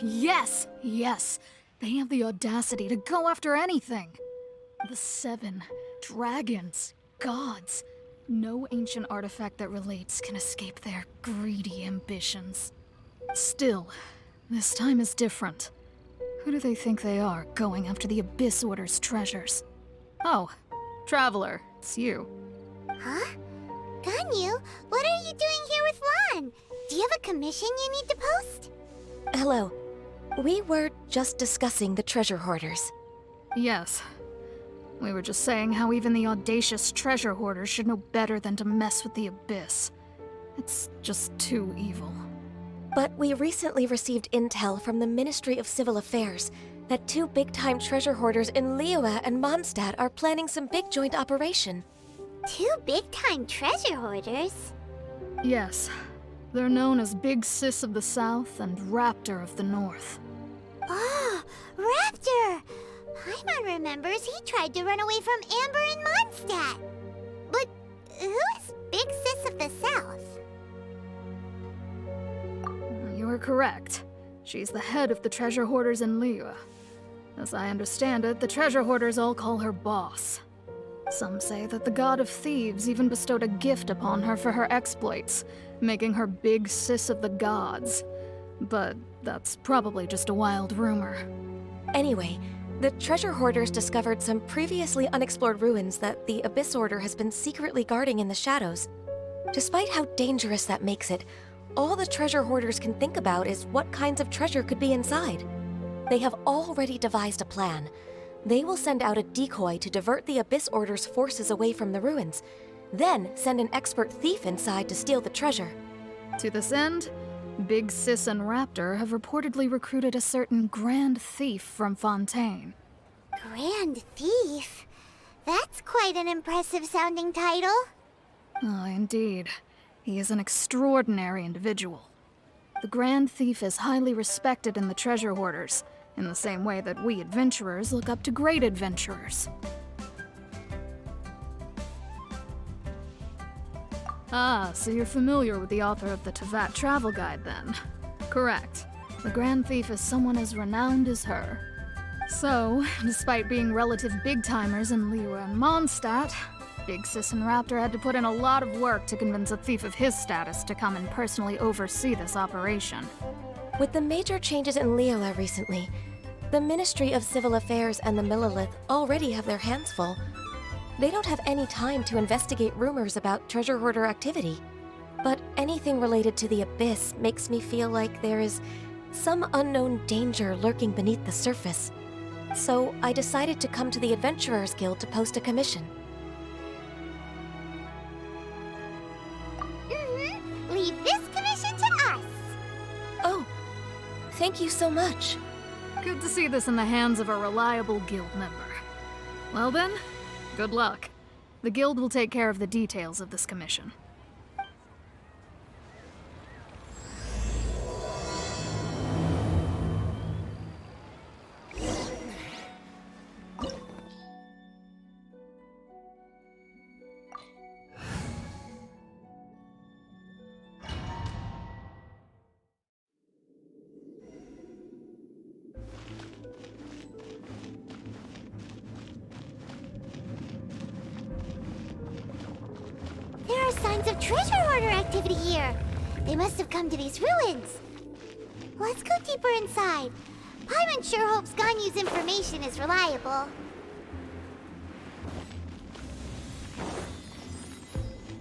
Yes! Yes! They have the audacity to go after anything! The 7 dragons, gods. No ancient artifact that relates can escape their greedy ambitions. Still, this time is different. Who do they think they are, going after the Abyss Order's treasures? Oh, Traveler, it's you. Huh? Ganyu, what are you doing here with Lan? Do you have a commission you need to post? Hello. We were just discussing the treasure hoarders. Yes. We were just saying how even the audacious treasure hoarders should know better than to mess with the Abyss. It's just too evil. But we recently received intel from the Ministry of Civil Affairs that 2 big-time treasure hoarders in Liyue and Mondstadt are planning some big joint operation. 2 big-time treasure hoarders? Yes. They're known as Big Sis of the South and Raptor of the North. Oh, Raptor! Paimon remembers he tried to run away from Amber in Mondstadt. But who is Big Sis of the South? You are correct. She's the head of the treasure hoarders in Liyue. As I understand it, the treasure hoarders all call her boss. Some say that the god of thieves even bestowed a gift upon her for her exploits, making her Big Sis of the gods. But that's probably just a wild rumor. Anyway, the treasure hoarders discovered some previously unexplored ruins that the Abyss Order has been secretly guarding in the shadows. Despite how dangerous that makes it, all the treasure hoarders can think about is what kinds of treasure could be inside. They have already devised a plan. They will send out a decoy to divert the Abyss Order's forces away from the ruins, then send an expert thief inside to steal the treasure. To this end, Big Sis and Raptor have reportedly recruited a certain Grand Thief from Fontaine. Grand Thief? That's quite an impressive sounding title. Ah, indeed. He is an extraordinary individual. The Grand Thief is highly respected in the treasure hoarders, in the same way that we adventurers look up to great adventurers. Ah, so you're familiar with the author of the Teyvat travel guide, then? Correct. The Grand Thief is someone as renowned as her. So, despite being relative big-timers in Liyue and Mondstadt, Big Sis and Raptor had to put in a lot of work to convince a thief of his status to come and personally oversee this operation. With the major changes in Liyue recently, the Ministry of Civil Affairs and the Millelith already have their hands full. They don't have any time to investigate rumors about treasure hoarder activity. But anything related to the Abyss makes me feel like there is some unknown danger lurking beneath the surface. So I decided to come to the Adventurers Guild to post a commission. Leave this commission to us. Oh, thank you so much. Good to see this in the hands of a reliable guild member. Well then, good luck. The guild will take care of the details of this commission. There are signs of treasure hoarder activity here. They must have come to these ruins. Let's go deeper inside. Paimon sure hopes Ganyu's information is reliable.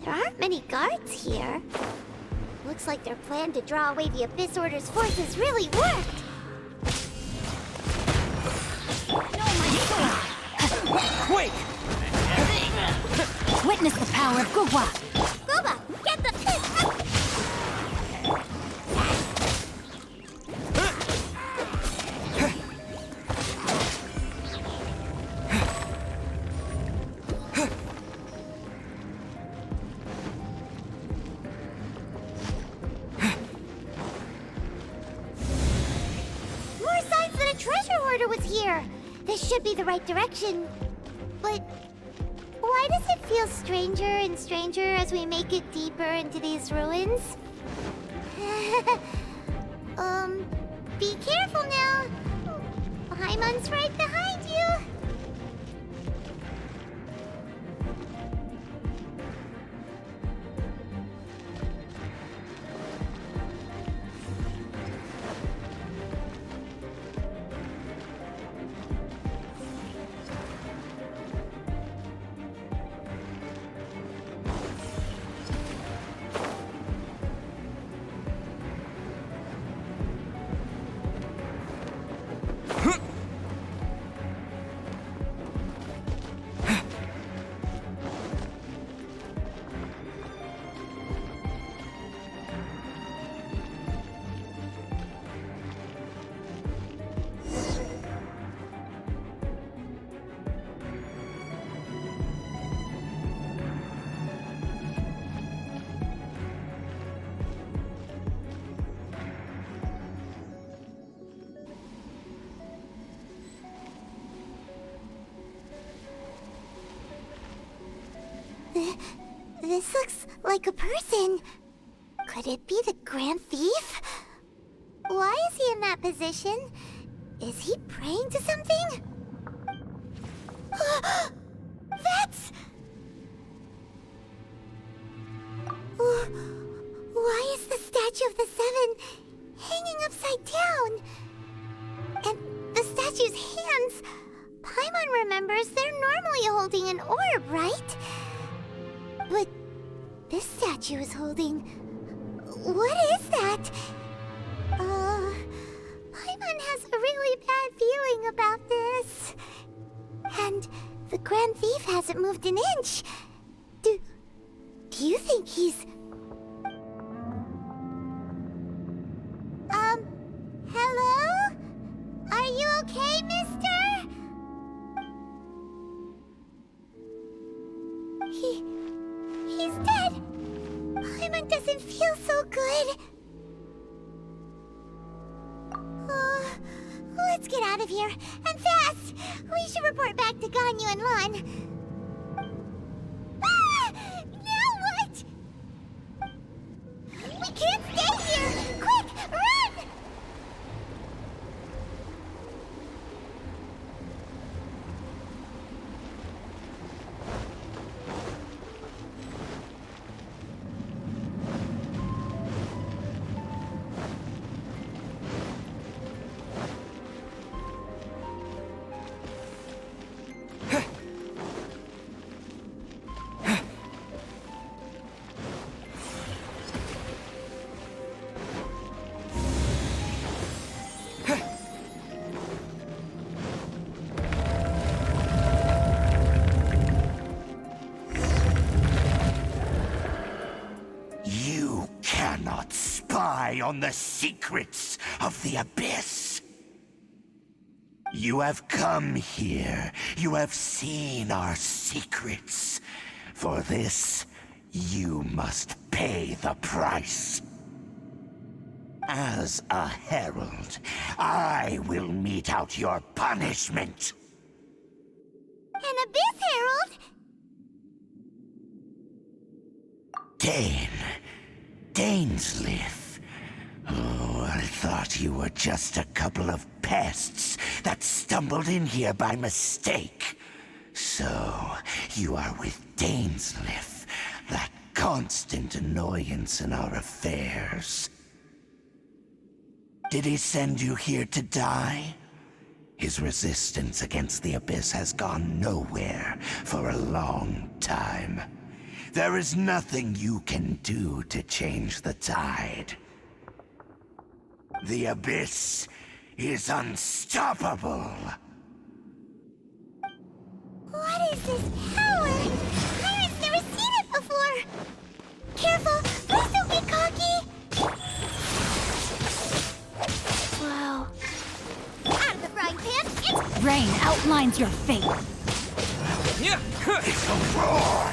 There aren't many guards here. Looks like their plan to draw away the Abyss Order's forces really worked. Quick! Witness the power of Gugwa! Guba, get the... More signs that a treasure hoarder was here. This should be the right direction. But why does it feel stranger and stranger as we make it deeper into these ruins? Be careful now. Paimon's right behind you. This looks like a person. Could it be the Grand Thief? Why is he in that position? Is he praying to something? That's... Why is the statue of the Seven hanging upside down? And the statue's hands... Paimon remembers they're normally holding an orb, right? But this statue is holding... What is that? Paimon has a really bad feeling about this. And the Grand Thief hasn't moved an inch. Do you think he's... Hello? Are you okay, mister? He's dead. Paimon doesn't feel so good. Let's get out of here, and fast! We should report back to Ganyu and Lon. Ah! Now what? We can't stay here! Quick, run! On the secrets of the abyss. You have come here. You have seen our secrets. For this, you must pay the price. As a herald, I will mete out your punishment. An abyss herald? Dainsleif. Oh, I thought you were just a couple of pests that stumbled in here by mistake. So, you are with Dainsleif, that constant annoyance in our affairs. Did he send you here to die? His resistance against the Abyss has gone nowhere for a long time. There is nothing you can do to change the tide. The Abyss is unstoppable. What is this power? Pirates never seen it before. Careful, please don't get cocky. Wow. Out of the frying pan, it's... Rain outlines your fate. It's a roar!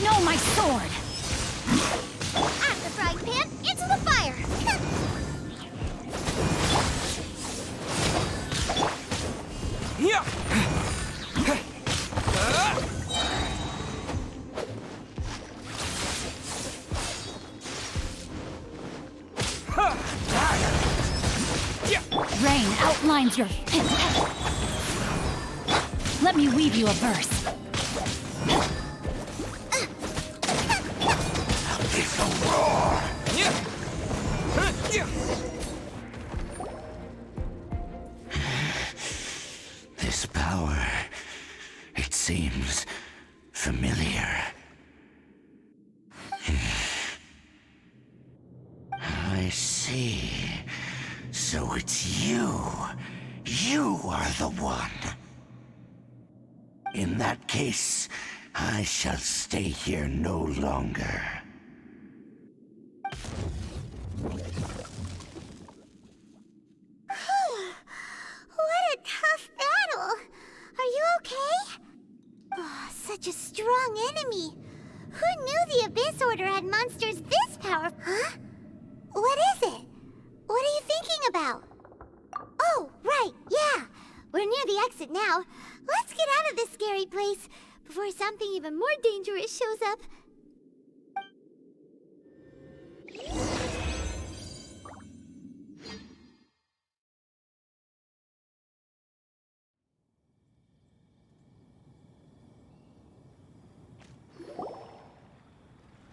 No, my sword! Out of the frying pan, into the fire! rain outlines your... Let me weave you a verse. It's a roar! This power, it seems familiar. I see. So it's you. You are the one. In that case, I shall stay here no longer. What a tough battle! Are you okay? Oh, such a strong enemy. Who knew the Abyss Order had monsters this powerful? Huh? What is it? What are you thinking about? Oh, right, yeah. We're near the exit now. Let's get out of this scary place before something even more dangerous shows up.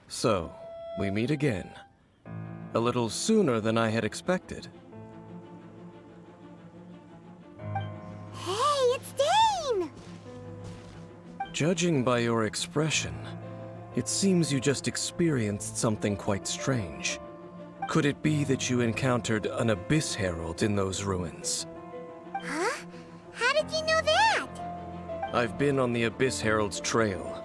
So, we meet again. A little sooner than I had expected. Hey, it's Dane! Judging by your expression, it seems you just experienced something quite strange. Could it be that you encountered an Abyss Herald in those ruins? Huh? How did you know that? I've been on the Abyss Herald's trail.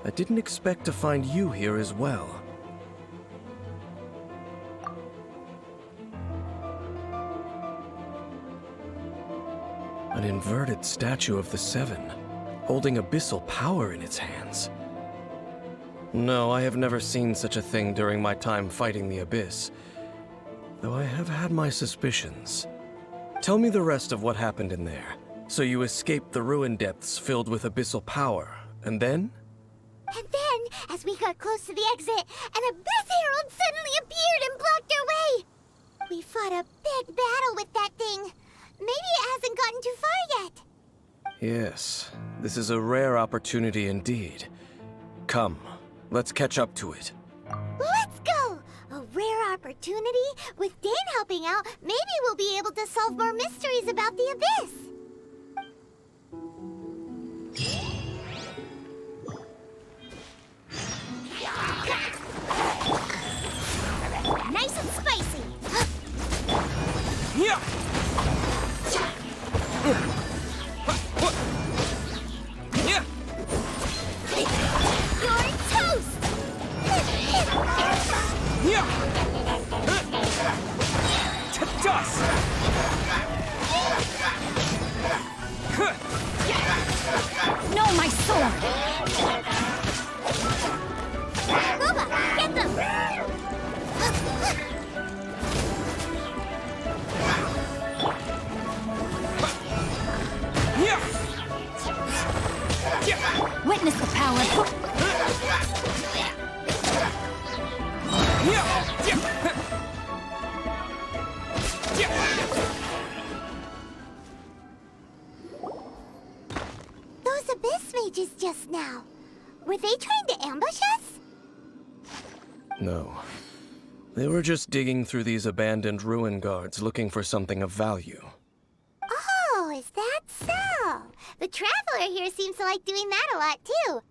I didn't expect to find you here as well. An inverted statue of the Seven, holding abyssal power in its hands. No, I have never seen such a thing during my time fighting the Abyss, though I have had my suspicions. Tell me the rest of what happened in there. So you escaped the ruin depths filled with abyssal power, and then? And then, as we got close to the exit, an Abyss Herald suddenly appeared and blocked our way! We fought a big battle with that thing. Maybe it hasn't gotten too far yet. Yes, this is a rare opportunity indeed. Come, let's catch up to it. Let's go! A rare opportunity? With Dane helping out, maybe we'll be able to solve more mysteries about the Abyss. Nice and spicy! Yeah! You're toast! To dust! No, my sword! Booba, get them! Witness the power. Those Abyss mages just now. Were they trying to ambush us? No. They were just digging through these abandoned ruin guards looking for something of value. Oh, is that so? The Traveler here seems to like doing that a lot, too.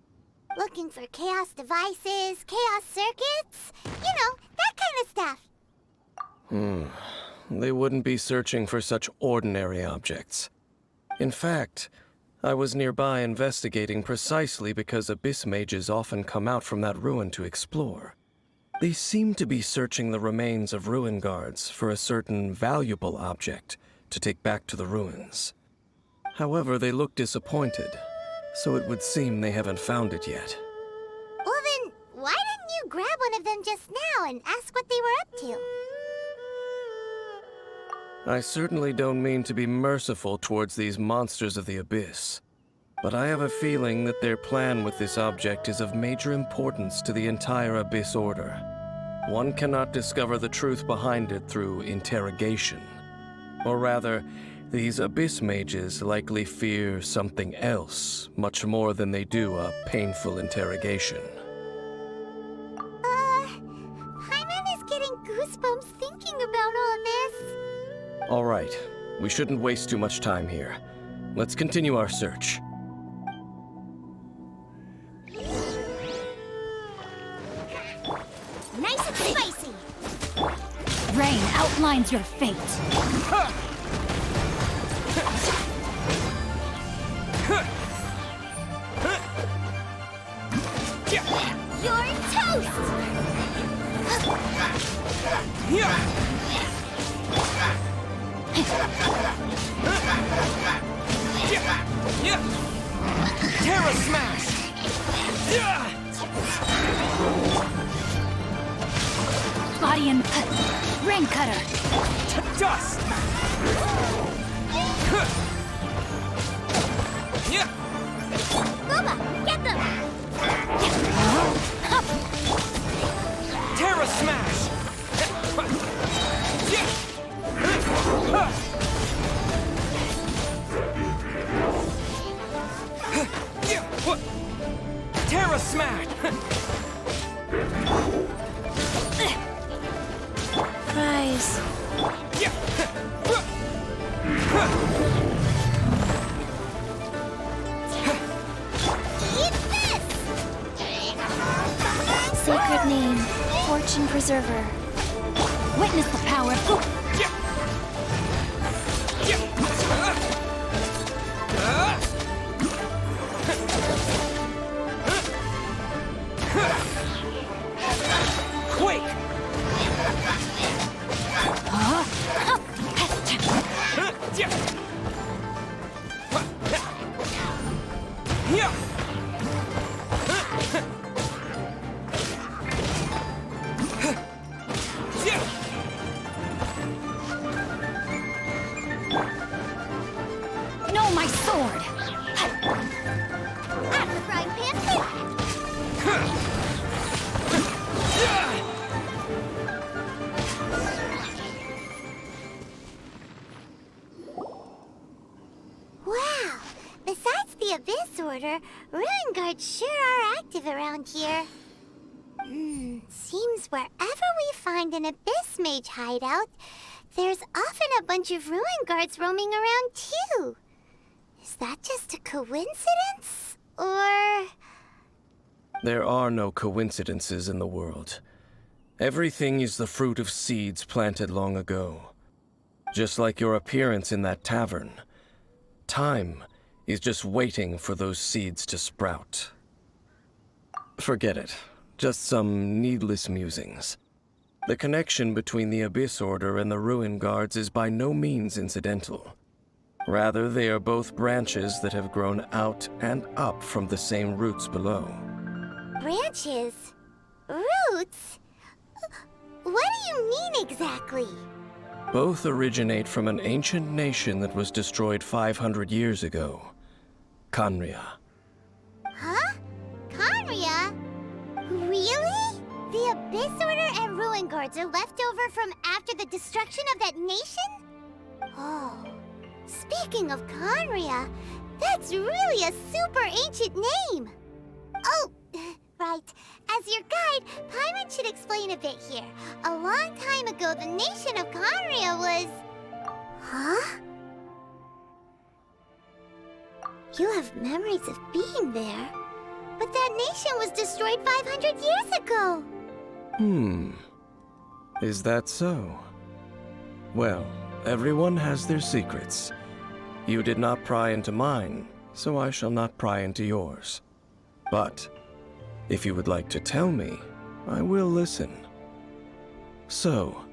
Looking for chaos devices, chaos circuits, you know, that kind of stuff. They wouldn't be searching for such ordinary objects. In fact, I was nearby investigating precisely because Abyss mages often come out from that ruin to explore. They seem to be searching the remains of ruin guards for a certain valuable object to take back to the ruins. However, they look disappointed, so it would seem they haven't found it yet. Well then, why didn't you grab one of them just now and ask what they were up to? I certainly don't mean to be merciful towards these monsters of the Abyss, but I have a feeling that their plan with this object is of major importance to the entire Abyss Order. One cannot discover the truth behind it through interrogation. Or rather, these abyss mages likely fear something else, much more than they do a painful interrogation. Paimon is getting goosebumps thinking about all this. All right, we shouldn't waste too much time here. Let's continue our search. Nice and spicy. Rain outlines your fate. You're toast! Terra Smash! Body and rain cutter. To dust! Booba, get them! Terra Smash! Terra Smash! Rise. Eat this! Sacred name, fortune preserver. Witness the power. Quake! No, my sword. Out of the frying pan, wow! Besides the Abyss Order, Ruin Guards sure are active around here. Seems wherever we find an Abyss Mage hideout, there's often a bunch of Ruin Guards roaming around too. Is that just a coincidence? Or... There are no coincidences in the world. Everything is the fruit of seeds planted long ago. Just like your appearance in that tavern. Time is just waiting for those seeds to sprout. Forget it. Just some needless musings. The connection between the Abyss Order and the Ruin Guards is by no means incidental. Rather, they are both branches that have grown out and up from the same roots below. branches? Roots? What do you mean exactly? Both originate from an ancient nation that was destroyed 500 years ago. Khaenri'ah. Huh? Khaenri'ah? Really? The Abyss Order and Ruin Guards are left over from after the destruction of that nation? Oh, speaking of Khaenri'ah, that's really a super ancient name. Oh, right. As your guide, Paimon should explain a bit here. A long time ago, the nation of Khaenri'ah was... Huh? You have memories of being there. But that nation was destroyed 500 years ago. Is that so? Well, everyone has their secrets. You did not pry into mine, so I shall not pry into yours. But, if you would like to tell me, I will listen. So,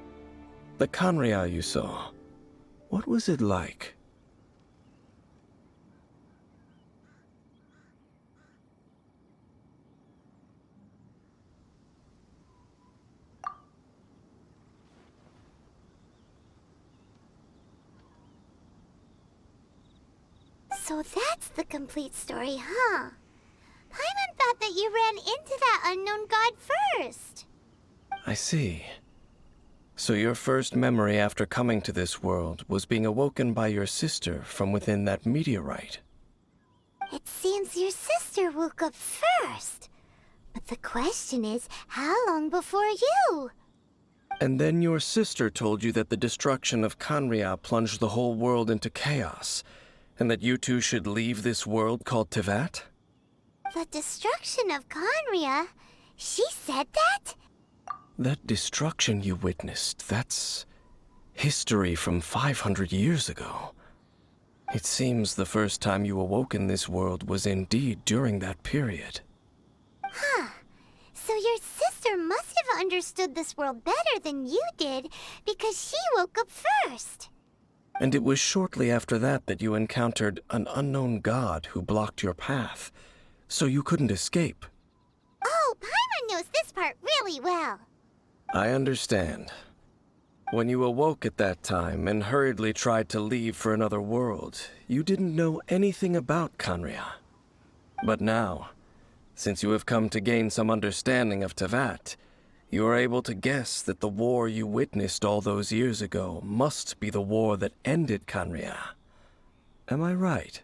the Khaenri'ah you saw, what was it like? So that's the complete story, huh? Paimon thought that you ran into that unknown god first. I see. So your first memory after coming to this world was being awoken by your sister from within that meteorite. It seems your sister woke up first. But the question is, how long before you? And then your sister told you that the destruction of Khaenri'ah plunged the whole world into chaos, and that you two should leave this world called Teyvat? The destruction of Khaenri'ah? She said that? That destruction you witnessed, that's history from 500 years ago. It seems the first time you awoke in this world was indeed during that period. Huh. So your sister must have understood this world better than you did, because she woke up first. And it was shortly after that that you encountered an unknown god who blocked your path, so you couldn't escape. Oh, Paimon knows this part really well. I understand. When you awoke at that time and hurriedly tried to leave for another world, you didn't know anything about Khaenri'ah. But now, since you have come to gain some understanding of Teyvat, you are able to guess that the war you witnessed all those years ago must be the war that ended Khaenri'ah. Am I right?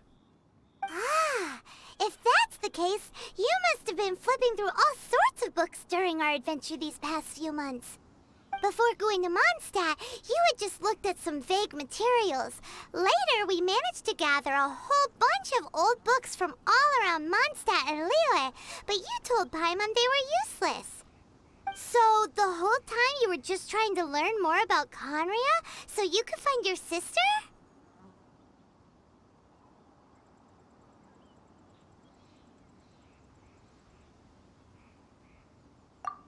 Ah, if that's the case, you must have been flipping through all sorts of books during our adventure these past few months. Before going to Mondstadt, you had just looked at some vague materials. Later, we managed to gather a whole bunch of old books from all around Mondstadt and Liyue, but you told Paimon they were useless. So, the whole time you were just trying to learn more about Khaenri'ah so you could find your sister?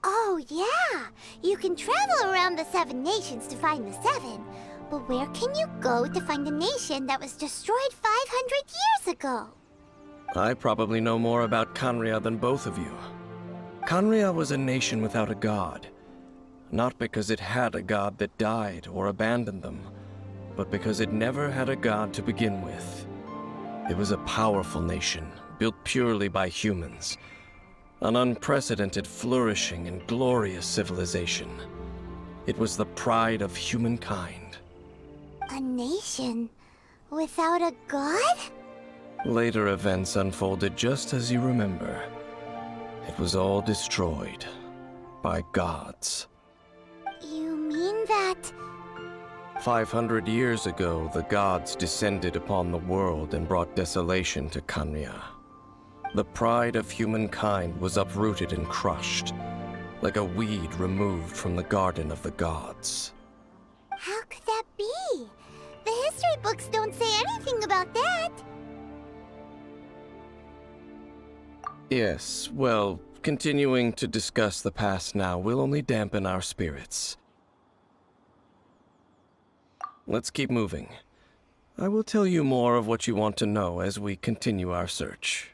Oh, yeah! You can travel around the 7 nations to find the 7. But where can you go to find a nation that was destroyed 500 years ago? I probably know more about Khaenri'ah than both of you. Khaenri'ah was a nation without a god. Not because it had a god that died or abandoned them, but because it never had a god to begin with. It was a powerful nation, built purely by humans. An unprecedented, flourishing, and glorious civilization. It was the pride of humankind. A nation without a god? Later events unfolded just as you remember. It was all destroyed by gods. You mean that... 500 years ago, the gods descended upon the world and brought desolation to Khaenri'ah. The pride of humankind was uprooted and crushed, like a weed removed from the garden of the gods. How could that be? The history books don't say anything about that. Yes, well, continuing to discuss the past now will only dampen our spirits. Let's keep moving. I will tell you more of what you want to know as we continue our search.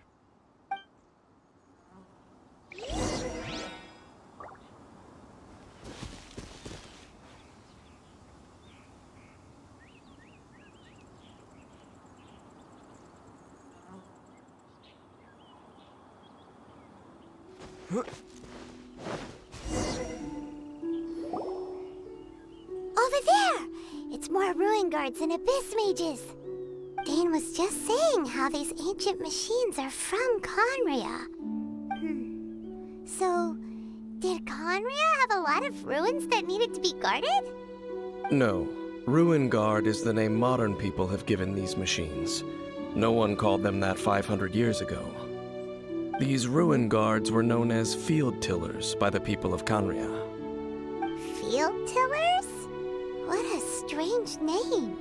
Over there! It's more ruin guards and abyss mages. Dane was just saying how these ancient machines are from Khaenri'ah. So, did Khaenri'ah have a lot of ruins that needed to be guarded? No. Ruin Guard is the name modern people have given these machines. No one called them that 500 years ago. These ruin guards were known as field tillers by the people of Khaenri'ah. Field tillers? What a strange name.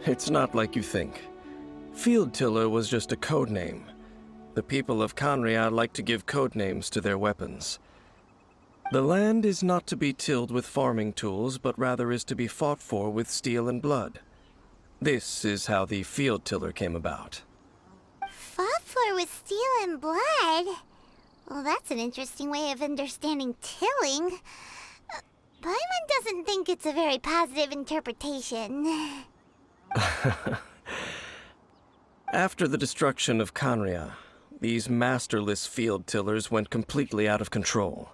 It's not like you think. Field tiller was just a code name. The people of Khaenri'ah like to give code names to their weapons. The land is not to be tilled with farming tools, but rather is to be fought for with steel and blood. This is how the field tiller came about. Fought for with steel and blood? Well, that's an interesting way of understanding tilling. Paimon doesn't think it's a very positive interpretation. After the destruction of Khaenri'ah, these masterless field tillers went completely out of control.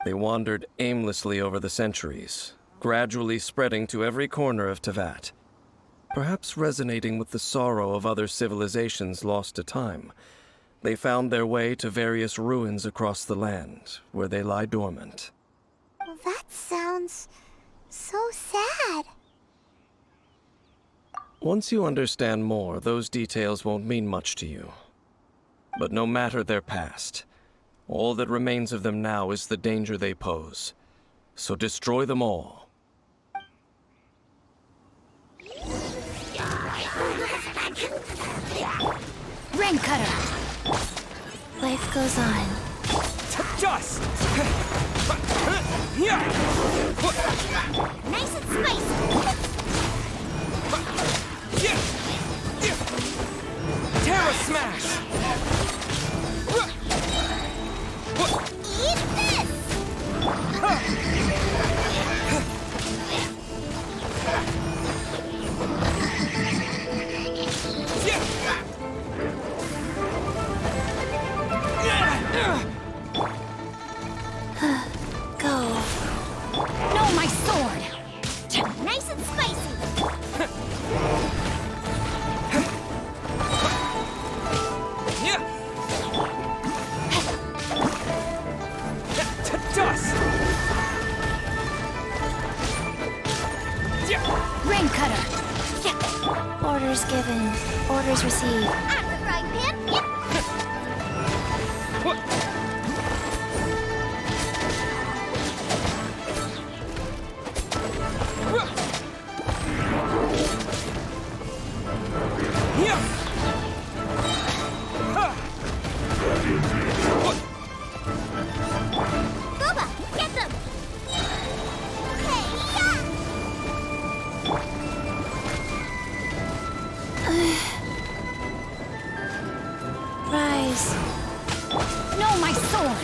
They wandered aimlessly over the centuries, gradually spreading to every corner of Teyvat, perhaps resonating with the sorrow of other civilizations lost to time. They found their way to various ruins across the land, where they lie dormant. Well, that sounds so sad. Once you understand more, those details won't mean much to you. But no matter their past, all that remains of them now is the danger they pose. So destroy them all. Rain cutter! Life goes on. To dust! Nice and spicy. Terra smash! Eat this! Go. No, my sword! Nice and spicy. To dust! Rain cutter! Orders given. Orders received. At the frying pan. Yep. Boba, get them. Hey, Rise. No, my sword!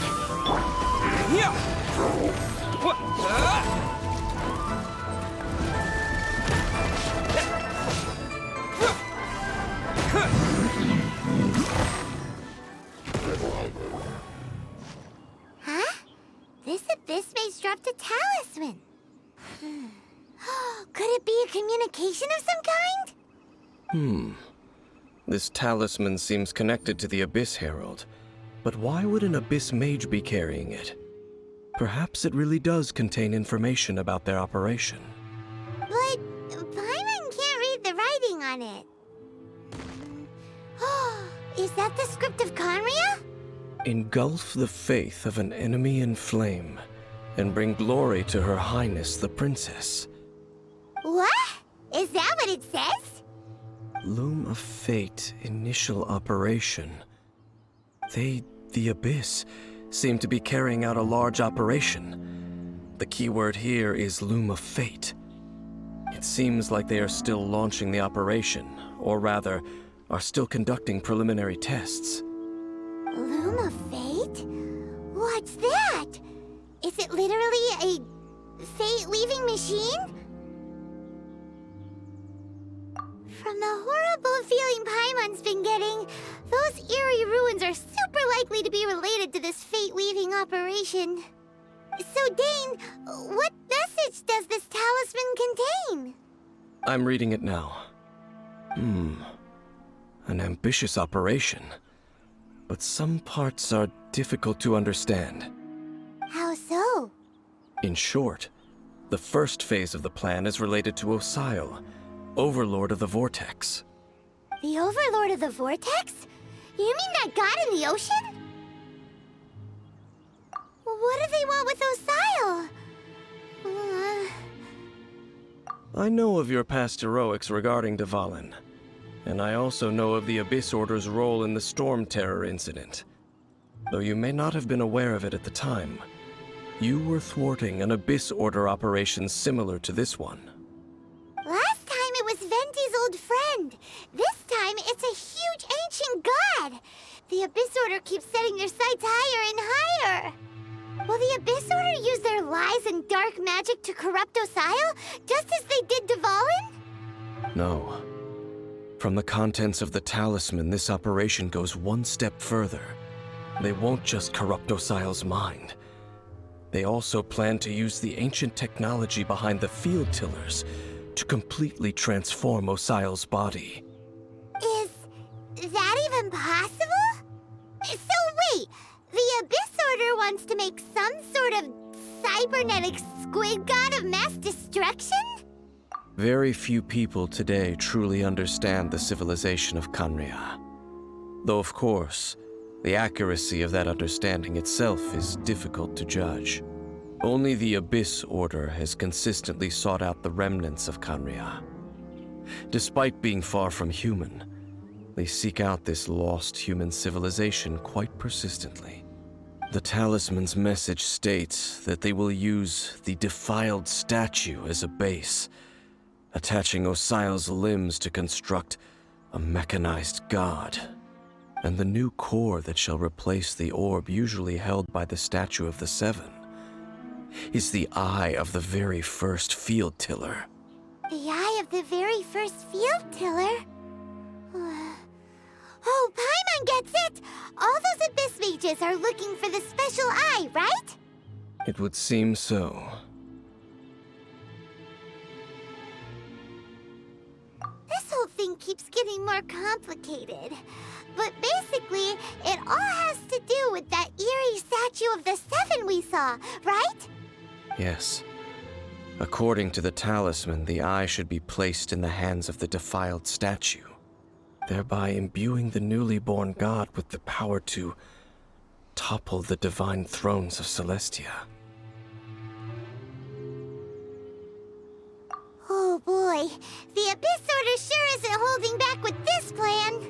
Huh? This abyss mage dropped a talisman. Could it be a communication of some kind? This talisman seems connected to the Abyss Herald. But why would an Abyss Mage be carrying it? Perhaps it really does contain information about their operation. But Paimon can't read the writing on it. Is that the script of Conria? Engulf the faith of an enemy in flame, and bring glory to Her Highness the Princess. What? Is that what it says? Loom of Fate, initial operation. They, the Abyss, seem to be carrying out a large operation. The keyword here is Loom of Fate. It seems like they are still launching the operation, or rather, are still conducting preliminary tests. Loom of Fate? What's that? Is it literally a fate-leaving machine? From the horrible feeling Paimon's been getting, those eerie ruins are super likely to be related to this fate-weaving operation. So, Dane, what message does this talisman contain? I'm reading it now. An ambitious operation. But some parts are difficult to understand. How so? In short, the first phase of the plan is related to Osile, Overlord of the Vortex. The Overlord of the Vortex? You mean that god in the ocean? What do they want with Osile? I know of your past heroics regarding Dvalin, and I also know of the Abyss Order's role in the Stormterror incident. Though you may not have been aware of it at the time, you were thwarting an Abyss Order operation similar to this one. Last time it was Venti's old friend. This time it's a huge ancient god. The Abyss Order keeps setting their sights higher and higher. Will the Abyss Order use their lies and dark magic to corrupt Osile, just as they did Dvalin? No. From the contents of the talisman, this operation goes one step further. They won't just corrupt Osile's mind. They also plan to use the ancient technology behind the field tillers to completely transform Osial's body. Is that even possible? So wait, the Abyss Order wants to make some sort of cybernetic squid god of mass destruction? Very few people today truly understand the civilization of Khaenri'ah. Though of course, the accuracy of that understanding itself is difficult to judge. Only the Abyss Order has consistently sought out the remnants of Khaenri'ah. Despite being far from human, they seek out this lost human civilization quite persistently. The talisman's message states that they will use the defiled statue as a base, attaching Osial's limbs to construct a mechanized god. And the new core that shall replace the orb usually held by the Statue of the Seven is the eye of the very first field tiller. The eye of the very first field tiller? Oh, Paimon gets it! All those Abyss mages are looking for the special eye, right? It would seem so. This whole thing keeps getting more complicated. But basically, it all has to do with that eerie Statue of the Seven we saw, right? Yes. According to the talisman, the eye should be placed in the hands of the defiled statue, thereby imbuing the newly born god with the power to topple the divine thrones of Celestia. Oh boy, the Abyss Order sure isn't holding back with this plan.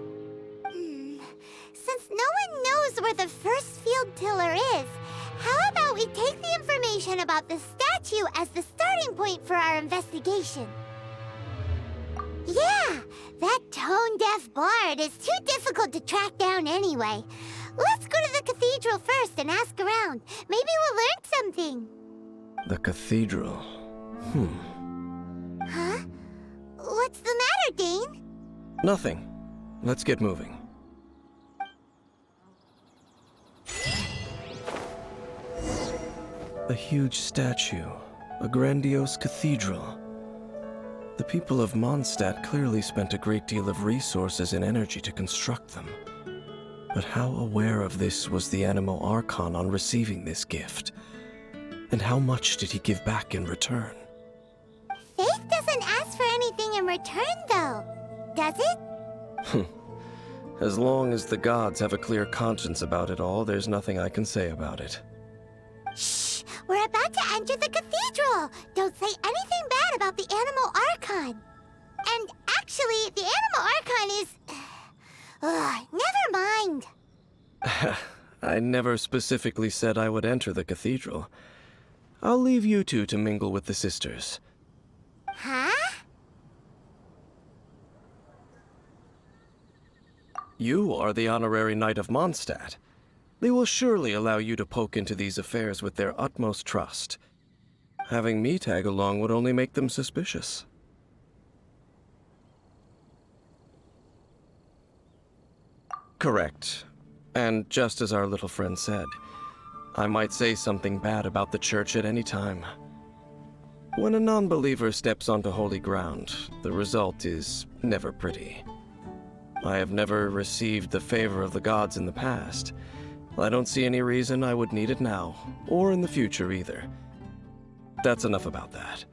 Since no one knows where the first field tiller is, how about we take the information about the statue as the starting point for our investigation? Yeah, that tone-deaf bard is too difficult to track down anyway. Let's go to the cathedral first and ask around. Maybe we'll learn something. The cathedral. Huh? What's the matter, Dane? Nothing. Let's get moving. A huge statue, a grandiose cathedral. The people of Mondstadt clearly spent a great deal of resources and energy to construct them. But how aware of this was the Animo Archon on receiving this gift? And how much did he give back in return? Faith doesn't ask for anything in return, though, does it? As long as the gods have a clear conscience about it all, there's nothing I can say about it. Shh! We're about to enter the cathedral! Don't say anything bad about the Animo Archon! And actually, the Animo Archon is... never mind! I never specifically said I would enter the cathedral. I'll leave you two to mingle with the sisters. Huh? You are the honorary knight of Mondstadt. They will surely allow you to poke into these affairs with their utmost trust. Having me tag along would only make them suspicious. Correct. And just as our little friend said, I might say something bad about the church at any time. When a non-believer steps onto holy ground, the result is never pretty. I have never received the favor of the gods in the past. I don't see any reason I would need it now, or in the future either. That's enough about that.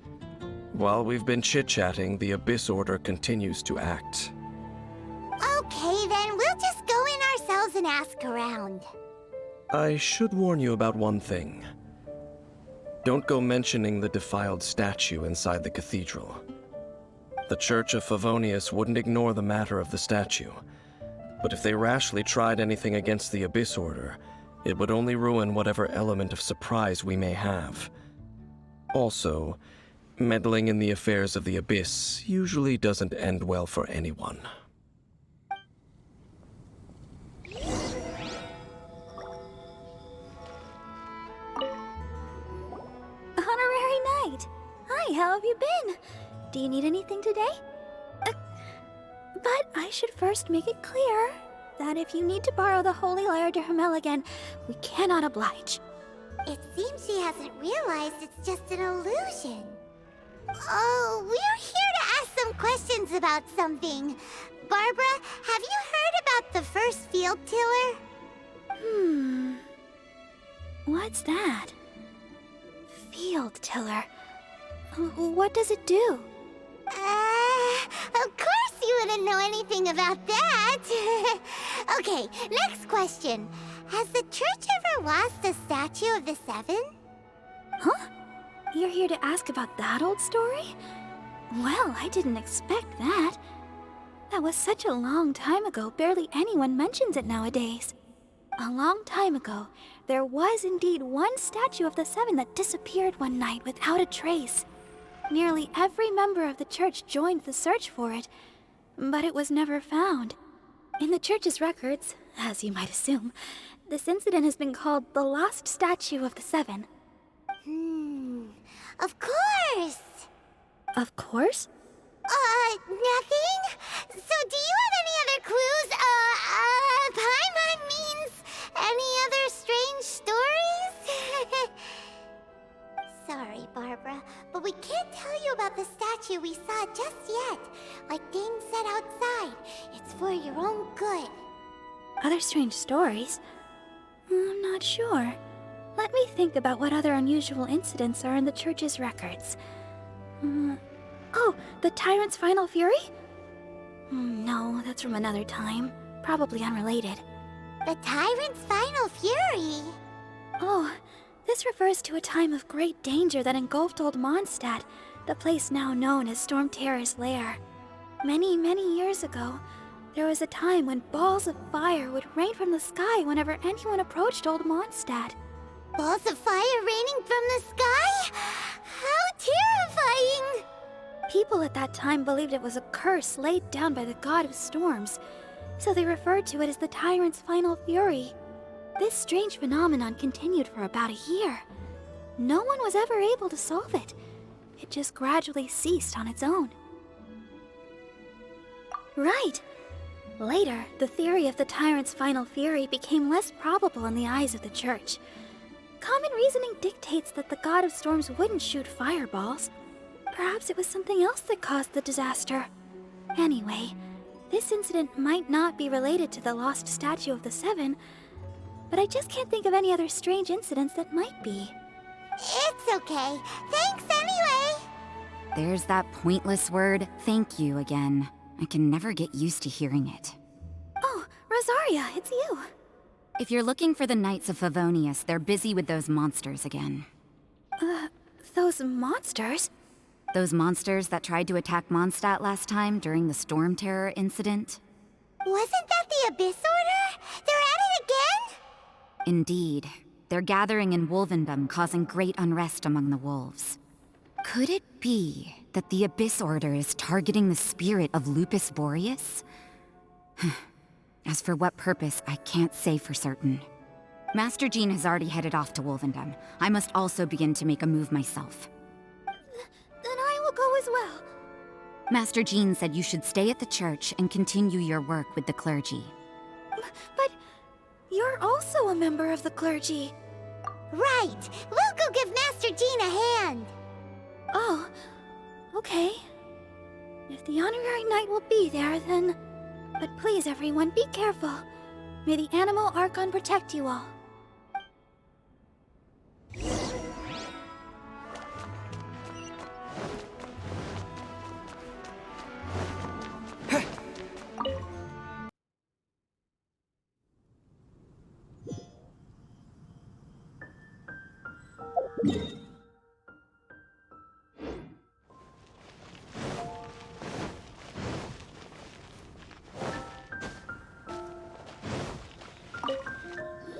While we've been chit-chatting, the Abyss Order continues to act. Okay, then we'll just go in ourselves and ask around. I should warn you about one thing. Don't go mentioning the defiled statue inside the cathedral. The Church of Favonius wouldn't ignore the matter of the statue. But if they rashly tried anything against the Abyss Order, it would only ruin whatever element of surprise we may have. Also, meddling in the affairs of the Abyss usually doesn't end well for anyone. Honorary Knight! Hi, how have you been? Do you need anything today? But I should first make it clear that if you need to borrow the Holy Lyre to Hermel again, we cannot oblige. It seems she hasn't realized it's just an illusion. Oh, we're here to ask some questions about something. Barbara, have you heard about the first field tiller? What's that? Field tiller. What does it do? Of course you wouldn't know anything about that. Okay, next question. Has the church ever lost a statue of the Seven? Huh? You're here to ask about that old story? Well, I didn't expect that. That was such a long time ago, barely anyone mentions it nowadays. A long time ago, there was indeed one statue of the Seven that disappeared one night without a trace. Nearly every member of the church joined the search for it, but it was never found. In the church's records, as you might assume, this incident has been called the Lost Statue of the Seven. Of course! Of course? Nothing? So do you have any other clues? Paimon means any other strange stories? Sorry, Barbara, but we can't tell you about the statue we saw just yet. Like Dane said outside, it's for your own good. Other strange stories? I'm not sure. Let me think about what other unusual incidents are in the church's records. Oh, the tyrant's final fury? No, that's from another time. Probably unrelated. The tyrant's final fury? Oh, this refers to a time of great danger that engulfed Old Mondstadt, the place now known as Stormterror's lair. Many, many years ago, there was a time when balls of fire would rain from the sky whenever anyone approached Old Mondstadt. Balls of fire raining from the sky? How terrifying! People at that time believed it was a curse laid down by the god of storms, so they referred to it as the tyrant's final fury. This strange phenomenon continued for about a year. No one was ever able to solve it. It just gradually ceased on its own. Right! Later, the theory of the tyrant's final fury became less probable in the eyes of the church. Common reasoning dictates that the god of storms wouldn't shoot fireballs. Perhaps it was something else that caused the disaster. Anyway, this incident might not be related to the lost statue of the Seven, but I just can't think of any other strange incidents that might be. It's okay. Thanks anyway! There's that pointless word, thank you, again. I can never get used to hearing it. Oh, Rosaria, it's you. If you're looking for the Knights of Favonius, they're busy with those monsters again. Those monsters? Those monsters that tried to attack Mondstadt last time during the Stormterror incident? Wasn't that the Abyss Order? They're at it again? Indeed. They're gathering in Wolvendom, causing great unrest among the wolves. Could it be that the Abyss Order is targeting the spirit of Lupus Boreas? As for what purpose, I can't say for certain. Master Jean has already headed off to Wolvendom. I must also begin to make a move myself. Then I will go as well. Master Jean said you should stay at the church and continue your work with the clergy. But you're also a member of the clergy. Right! We'll go give Master Jean a hand! Oh, okay. If the honorary knight will be there, then... But please, everyone, be careful. May the Animal Archon protect you all.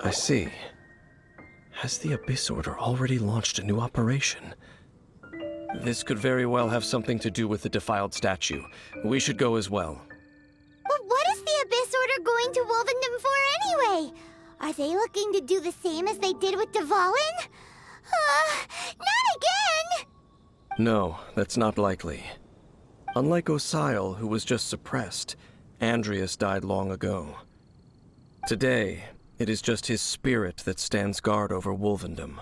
I see. Has the Abyss Order already launched a new operation? This could very well have something to do with the defiled statue. We should go as well. But what is the Abyss Order going to Wolvendom for anyway? Are they looking to do the same as they did with Dvalin? Not again! No, that's not likely. Unlike Osile, who was just suppressed, Andreas died long ago. Today, it is just his spirit that stands guard over Wolvendom.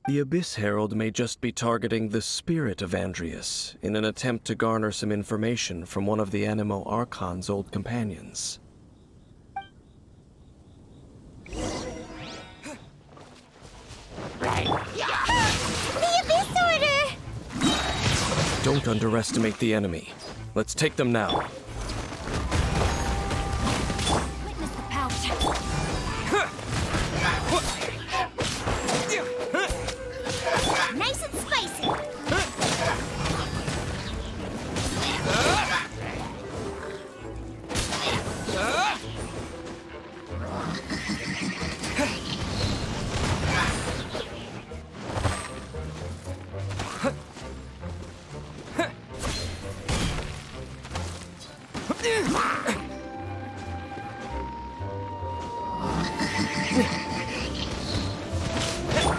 The Abyss Herald may just be targeting the spirit of Andreas in an attempt to garner some information from one of the Animo Archon's old companions. The Abyss Order! Don't underestimate the enemy. Let's take them now. Witness the pouch. Nice and spicy!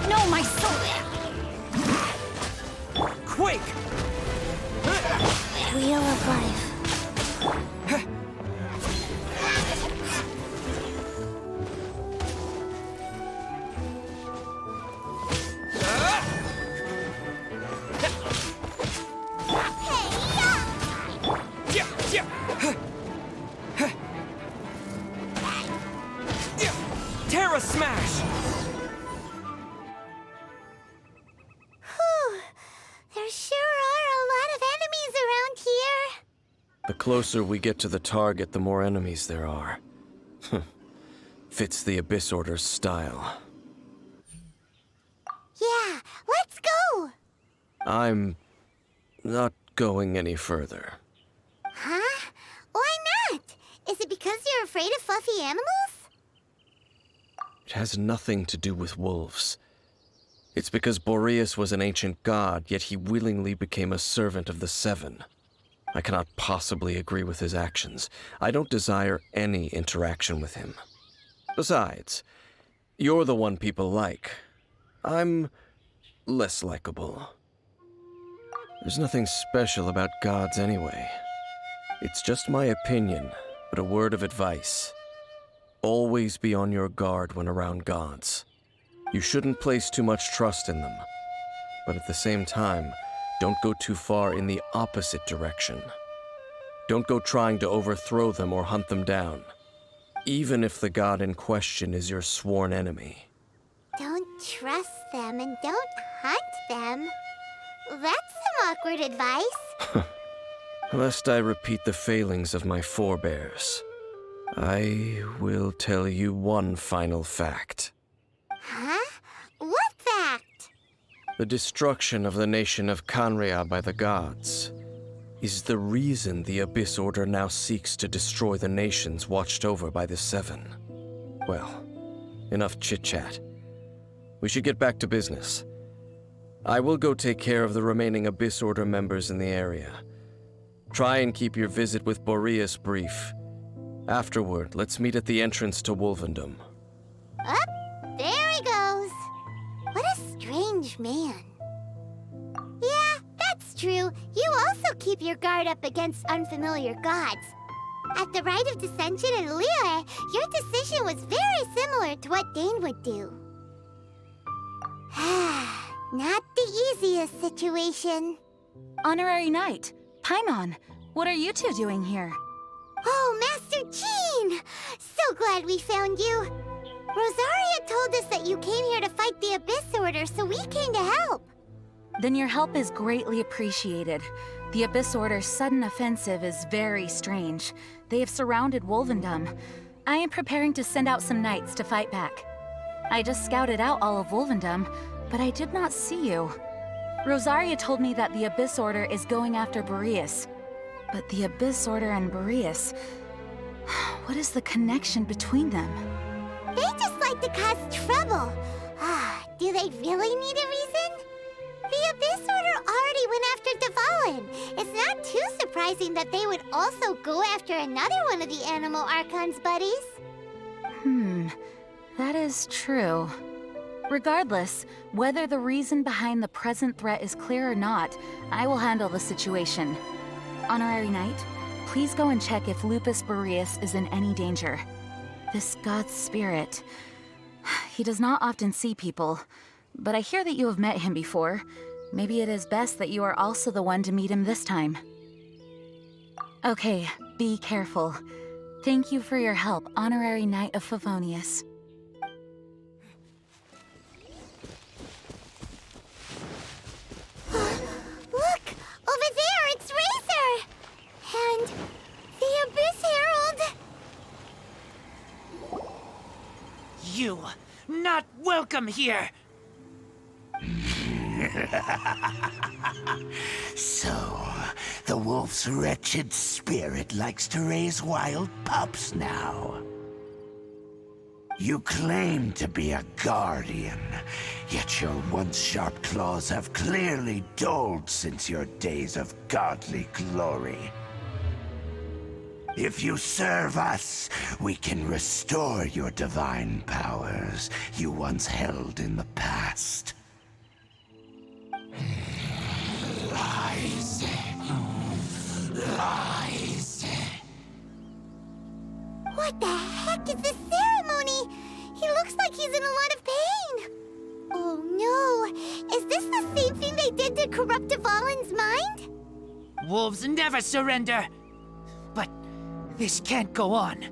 No, my soul! Quake! Wheel of Life. Terra Smash! Whew. There sure are a lot of enemies around here. The closer we get to the target, the more enemies there are. Fits the Abyss Order's style. Yeah, let's go! I'm not going any further. Huh? Why not? Is it because you're afraid of fluffy animals? It has nothing to do with wolves. It's because Boreas was an ancient god, yet he willingly became a servant of the Seven. I cannot possibly agree with his actions. I don't desire any interaction with him. Besides, you're the one people like. I'm less likable. There's nothing special about gods anyway. It's just my opinion, but a word of advice. Always be on your guard when around gods. You shouldn't place too much trust in them. But at the same time, don't go too far in the opposite direction. Don't go trying to overthrow them or hunt them down, even if the god in question is your sworn enemy. Don't trust them and don't hunt them. That's some awkward advice. Lest I repeat the failings of my forebears, I will tell you one final fact. Huh? What fact? The destruction of the nation of Canria by the gods is the reason the Abyss Order now seeks to destroy the nations watched over by the Seven. Well, enough chit-chat. We should get back to business. I will go take care of the remaining Abyss Order members in the area. Try and keep your visit with Boreas brief. Afterward, let's meet at the entrance to Wolvendom. Up, there he goes. What a strange man. Yeah, that's true. You also keep your guard up against unfamiliar gods. At the Rite of Dissension in Liyue, your decision was very similar to what Dane would do. Not the easiest situation. Honorary Knight, Paimon, what are you two doing here? Oh, Master Jean! So glad we found you. Rosaria told us that you came here to fight the Abyss Order, so we came to help. Then your help is greatly appreciated. The Abyss Order's sudden offensive is very strange. They have surrounded Wolvendom. I am preparing to send out some knights to fight back. I just scouted out all of Wolvendom, but I did not see you. Rosaria told me that the Abyss Order is going after Boreas. But the Abyss Order and Boreas... what is the connection between them? They just like to cause trouble. Do they really need a reason? The Abyss Order already went after Develen. It's not too surprising that they would also go after another one of the Animo Archon's buddies. That is true. Regardless, whether the reason behind the present threat is clear or not, I will handle the situation. Honorary Knight, please go and check if Lupus Boreas is in any danger. This god's spirit... he does not often see people, but I hear that you have met him before. Maybe it is best that you are also the one to meet him this time. Okay, be careful. Thank you for your help, Honorary Knight of Favonius. Look! Over there, it's Razor! And the Abyss Herald! You, not welcome here! So, the wolf's wretched spirit likes to raise wild pups now. You claim to be a guardian, yet your once sharp claws have clearly dulled since your days of godly glory. If you serve us, we can restore your divine powers you once held in the past. Lies. Lies. What the heck is this ceremony? He looks like he's in a lot of pain. Oh no! Is this the same thing they did to corrupt Dvalin's mind? Wolves never surrender! But this can't go on.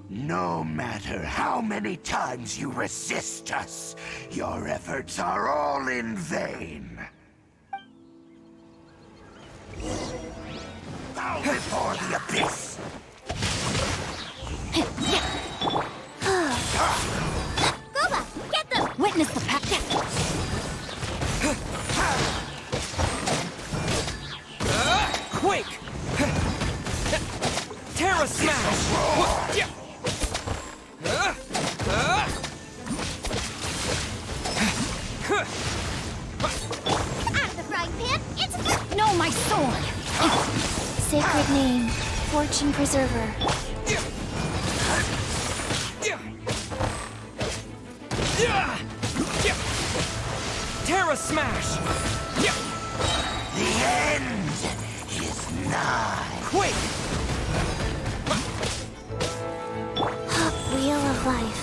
No matter how many times you resist us, your efforts are all in vain. Bow before the abyss! Goba, get them! Witness the pact. Quick! Terra Smash! Out of the frying pan, it's... No, my sword! Sacred name, Fortune Preserver. Terra Smash! The end is nigh. Quick! Wheel of Life.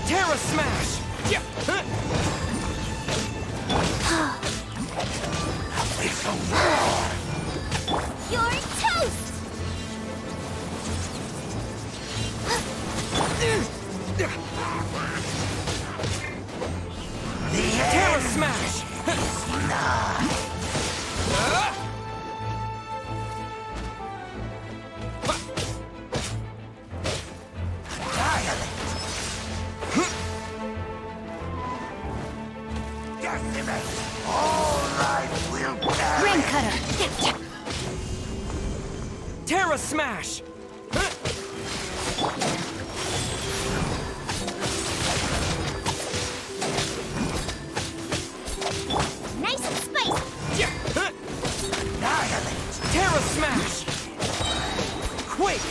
Terra Smash! It's a war. You're toast! The Terra end Smash! is nigh. Ring cutter! Terra Smash! Nice and spicy! Terra Smash! Quick!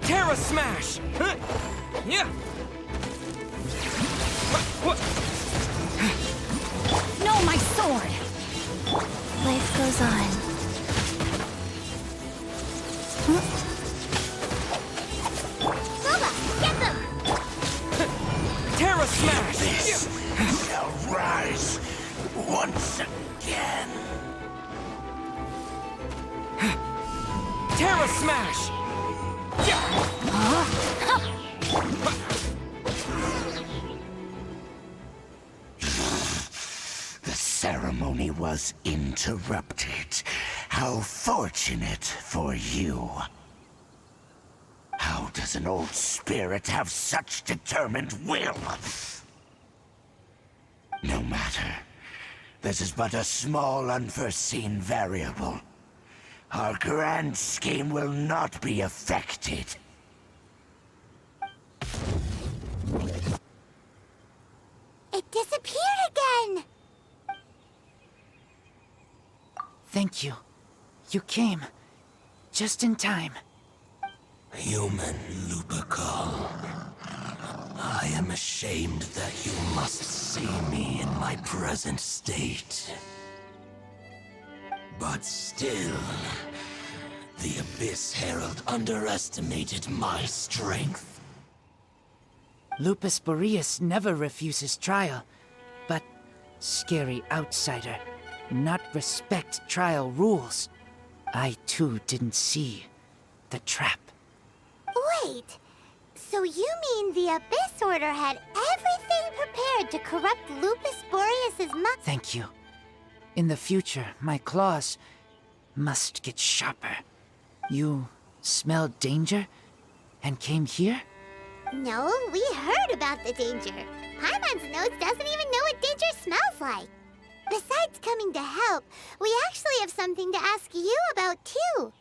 Terra Smash! No, my sword! Life goes on. Goba, get them! Terra Smash! This shall rise once again. Terra Smash! The ceremony was interrupted. How fortunate for you. How does an old spirit have such determined will? No matter. This is but a small unforeseen variable. Our grand scheme will not be affected. It disappeared again! Thank you. You came. Just in time. Human Lupercal. I am ashamed that you must see me in my present state. But still, the Abyss Herald underestimated my strength. Lupus Boreas never refuses trial, but scary outsider, not respect trial rules. I too didn't see the trap. Wait, so you mean the Abyss Order had everything prepared to corrupt Lupus Boreas' mind? Thank you. In the future, my claws must get sharper. You smelled danger and came here? No, we heard about the danger. Paimon's nose doesn't even know what danger smells like. Besides coming to help, we actually have something to ask you about, too.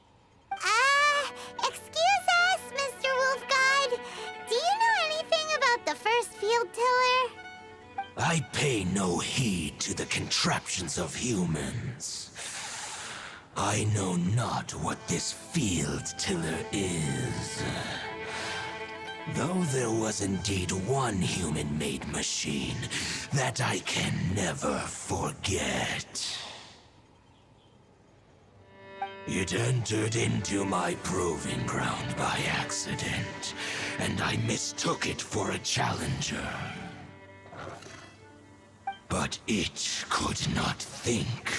Excuse us, Mr. Wolf God. Do you know anything about the first field tiller? I pay no heed to the contraptions of humans. I know not what this field tiller is. Though there was indeed one human-made machine that I can never forget. It entered into my proving ground by accident, and I mistook it for a challenger. But it could not think,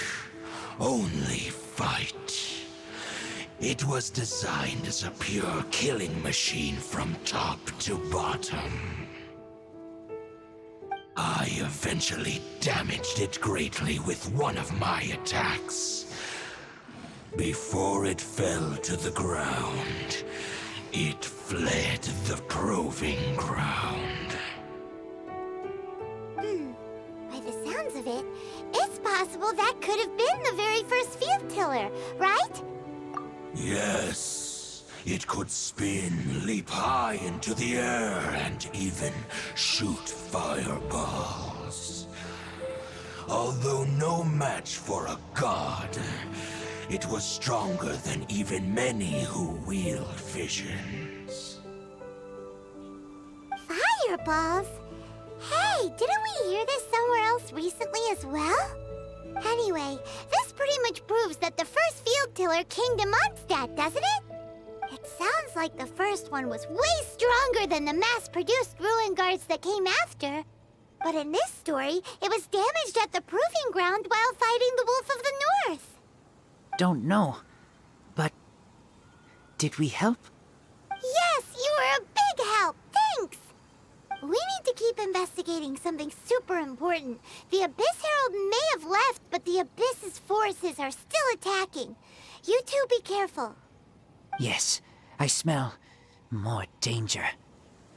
only fight. It was designed as a pure killing machine from top to bottom. I eventually damaged it greatly with one of my attacks. Before it fell to the ground, it fled the proving ground. By the sounds of it, it's possible that could have been the very first field tiller, right? Yes, it could spin, leap high into the air, and even shoot fireballs. Although no match for a god, it was stronger than even many who wield visions. Fireballs? Hey, didn't we hear this somewhere else recently as well? Anyway, this pretty much proves that the first field tiller came to Mondstadt, doesn't it? It sounds like the first one was way stronger than the mass-produced ruin guards that came after. But in this story, it was damaged at the proving ground while fighting the Wolf of the North. Don't know, but did we help? Yes, you were a big help. Thanks. We need to keep investigating something super important. The Abyss Herald may have left, but the Abyss's forces are still attacking. You two be careful. Yes, I smell more danger.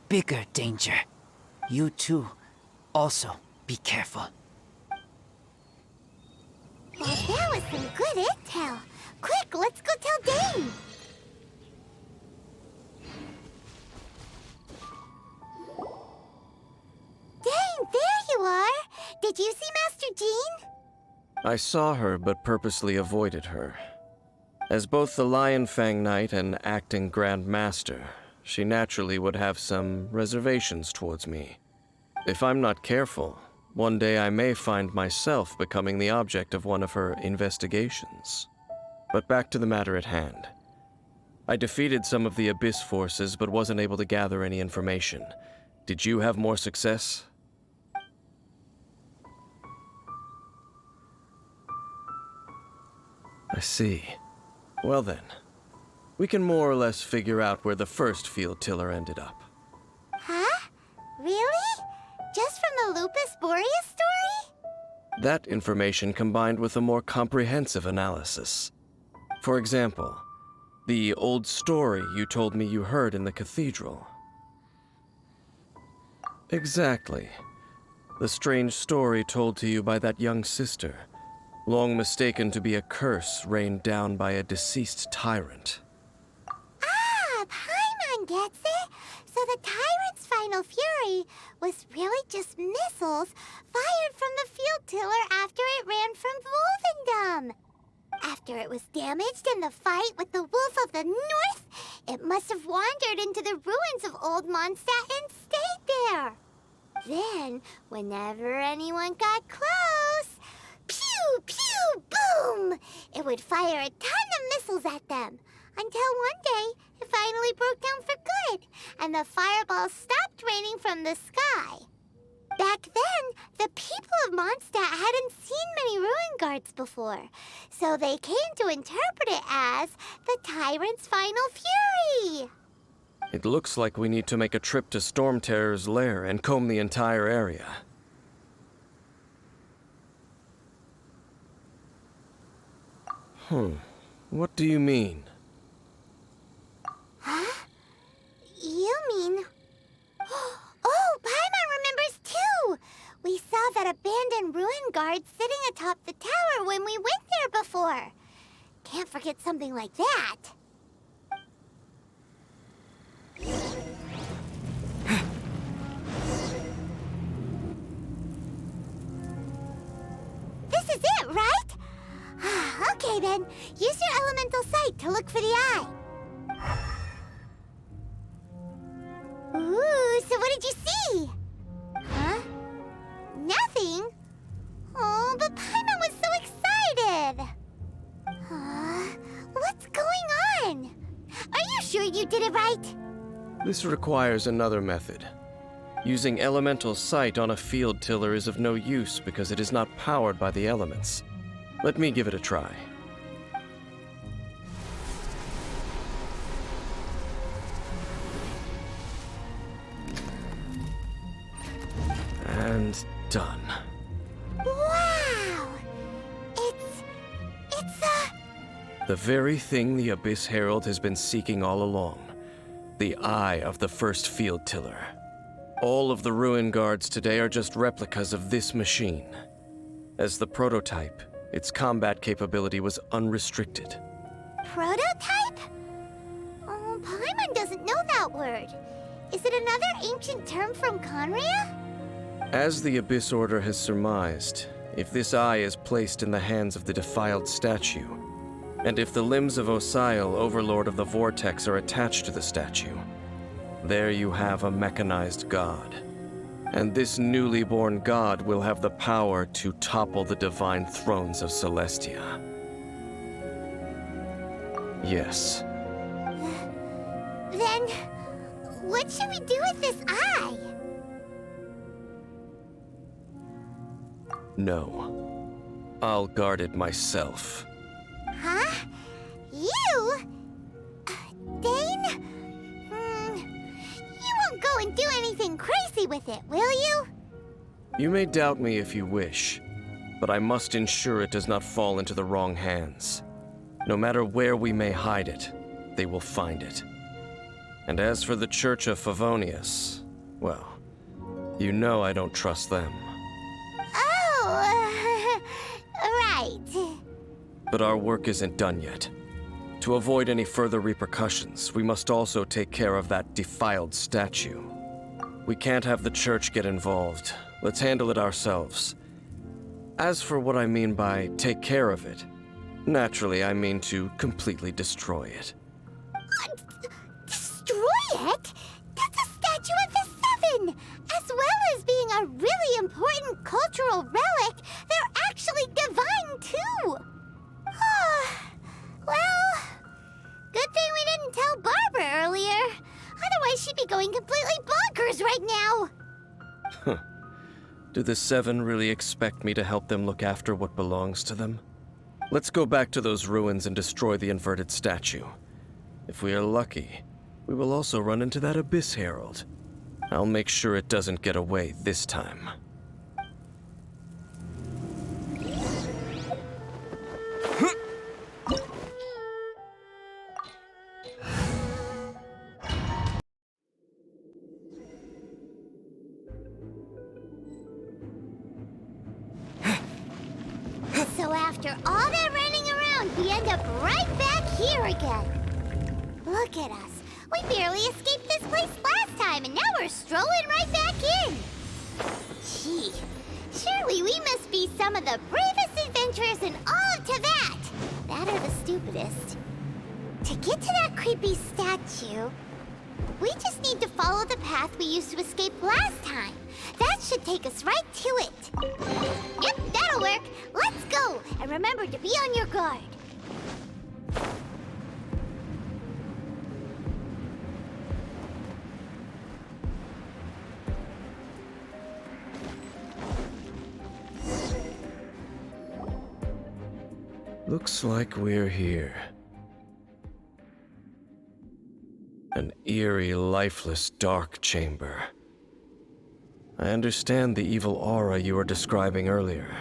Bigger danger. You too, also be careful. Well, that was some good intel. Quick, let's go tell Dane. Dane, there you are! Did you see Master Jean? I saw her, but purposely avoided her. As both the Lion Fang Knight and acting Grand Master, she naturally would have some reservations towards me. If I'm not careful, one day I may find myself becoming the object of one of her investigations. But back to the matter at hand. I defeated some of the Abyss forces, but wasn't able to gather any information. Did you have more success? I see. Well then, we can more or less figure out where the first field tiller ended up. Huh? Really? Just from the Lupus Boreas story? That information combined with a more comprehensive analysis. For example, the old story you told me you heard in the cathedral. Exactly. The strange story told to you by that young sister, long mistaken to be a curse rained down by a deceased tyrant. Ah, Paimon gets it. So the tyrant's final fury was really just missiles fired from the field tiller after it ran from Wolvendom. After it was damaged in the fight with the Wolf of the North, it must have wandered into the ruins of Old Mondstadt and stayed there. Then, whenever anyone got close, pew, pew, boom! It would fire a ton of missiles at them, until one day it finally broke down for good, and the fireballs stopped raining from the sky. Back then, the people of Mondstadt hadn't seen many ruin guards before, so they came to interpret it as the tyrant's final fury. It looks like we need to make a trip to Stormterror's lair and comb the entire area. What do you mean? Huh? You mean... Oh, Paimon remembers too! We saw that abandoned ruin guard sitting atop the tower when we went there before. Can't forget something like that. This is it, right? Okay then, use your elemental sight to look for the eye. Ooh, so what did you see? Huh? Nothing? Oh, but Paimon was so excited! What's going on? Are you sure you did it right? This requires another method. Using elemental sight on a field tiller is of no use because it is not powered by the elements. Let me give it a try. And done. Wow! It's the very thing the Abyss Herald has been seeking all along. The eye of the first field tiller. All of the ruin guards today are just replicas of this machine. As the prototype, its combat capability was unrestricted. Prototype? Oh, Paimon doesn't know that word. Is it another ancient term from Conria? As the Abyss Order has surmised, if this eye is placed in the hands of the defiled statue, and if the limbs of Osial, Overlord of the Vortex, are attached to the statue, there you have a mechanized god. And this newly born god will have the power to topple the divine thrones of Celestia. Yes. Then, what should we do with this eye? No. I'll guard it myself. Huh? You? Dane? You won't go and do anything crazy with it, will you? You may doubt me if you wish, but I must ensure it does not fall into the wrong hands. No matter where we may hide it, they will find it. And as for the Church of Favonius, well, you know I don't trust them. Oh, right. But our work isn't done yet. To avoid any further repercussions, we must also take care of that defiled statue. We can't have the church get involved. Let's handle it ourselves. As for what I mean by take care of it, naturally I mean to completely destroy it. Destroy it? That's a statue of the Seven! As well as being a really important cultural relic, they're actually divine too! Well, good thing we didn't tell Barbara earlier. Otherwise she'd be going completely bonkers right now! Do the Seven really expect me to help them look after what belongs to them? Let's go back to those ruins and destroy the inverted statue. If we are lucky, we will also run into that Abyss Herald. I'll make sure it doesn't get away this time. So after all that running around, we end up right back here again. Look at us. We barely escaped this place last time, and now we're strolling right back in. Gee, surely we must be some of the bravest adventurers in all of Teyvat. stupidest. To get to that creepy statue, we just need to follow the path we used to escape last time. That should take us right to it. Yep, that'll work. Let's go, and remember to be on your guard. Looks like we're here. An eerie, lifeless, dark chamber. I understand the evil aura you were describing earlier.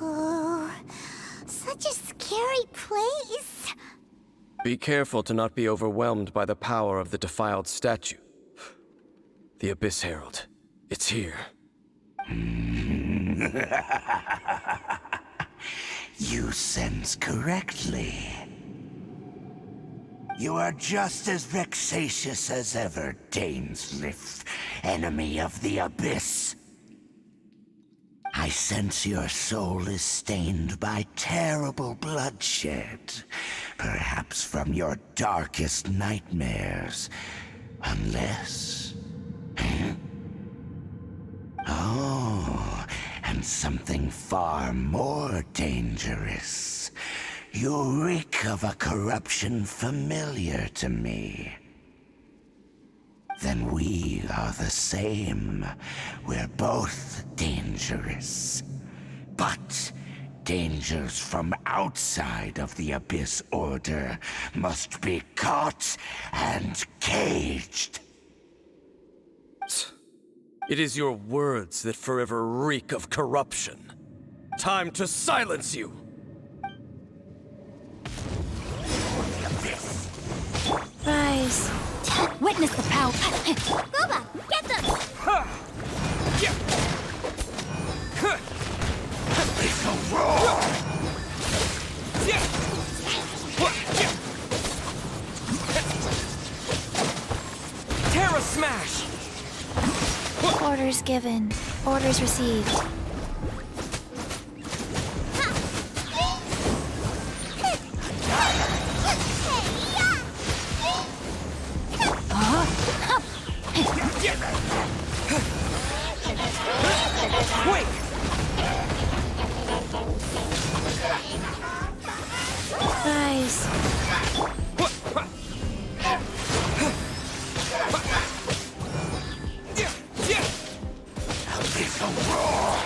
Oh, such a scary place. Be careful to not be overwhelmed by the power of the defiled statue. The Abyss Herald. It's here. You sense correctly. You are just as vexatious as ever, Dainsleif, enemy of the Abyss. I sense your soul is stained by terrible bloodshed, perhaps from your darkest nightmares, unless... Oh, and something far more dangerous. You reek of a corruption familiar to me. Then we are the same. We're both dangerous. But dangers from outside of the Abyss Order must be caught and caged. It is your words that forever reek of corruption. Time to silence you! Rise. Witness the power. Boba, get them! It's a roar! Terra Smash! Orders given. Orders received. Wait! Rise. It's a roar!